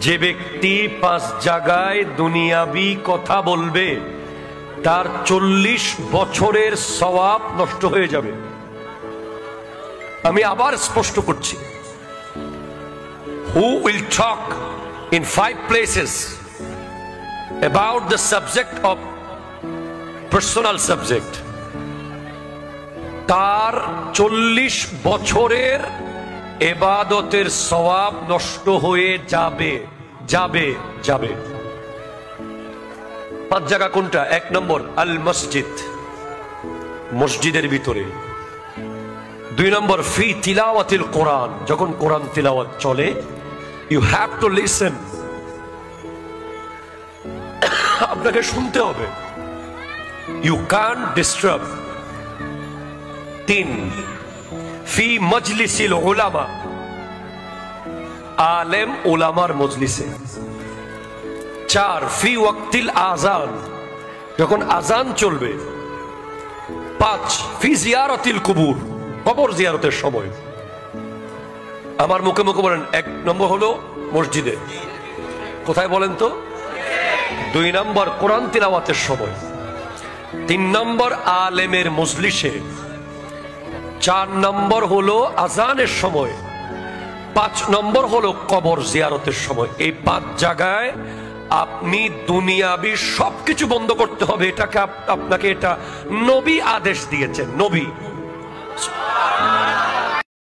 যে ব্যক্তি 5 জায়গায় দুনিয়াবি কথা বলবে তার 40 বছরের সওয়াব নষ্ট হয়ে যাবে। আমি আবার স্পষ্ট করছি, who will talk in 5 places about the subject of personal subject, তার 40 বছরের ইবাদতের সওয়াব নষ্ট হয়ে যাবে যাবে যাবে। 5 জায়গা কোনটা? 1 নম্বর আল মসজিদ, মসজিদের ভিতরে। 2 নম্বর ফি তিলাওয়াতিল কোরআন, যখন কোরআন তিলাওয়াত চলে ইউ হ্যাভ টু লিসেন, আপনাকে শুনতে হবে, ইউ ক্যান্ট ডিস্টার্ব। 3 ফি মজলিসিল উলামা, আলেম উলামার মজলিসে। 4 ফি ওয়াক্তিল আযান, যখন আযান চলবে। 5 ফি জিয়ারাতিল কুবুর, কবর জিয়ারতের সময়। আমার মুখে মুখে বলেন, 1 নম্বর হলো মসজিদে, কোথায় বলেন তো? 2 নম্বর কোরআন তিলাওয়াতের সময়। 3 নম্বর আলেমের মজলিসে। 4 নম্বর হলো আযানের সময়। 5 নম্বর হলো কবর জিয়ারতের সময়। এই 5 জায়গায় আপনি দুনিয়াবি সবকিছু বন্ধ করতে হবে। এটাকে আপনাকে এটা নবী আদেশ দিয়েছেন, নবী।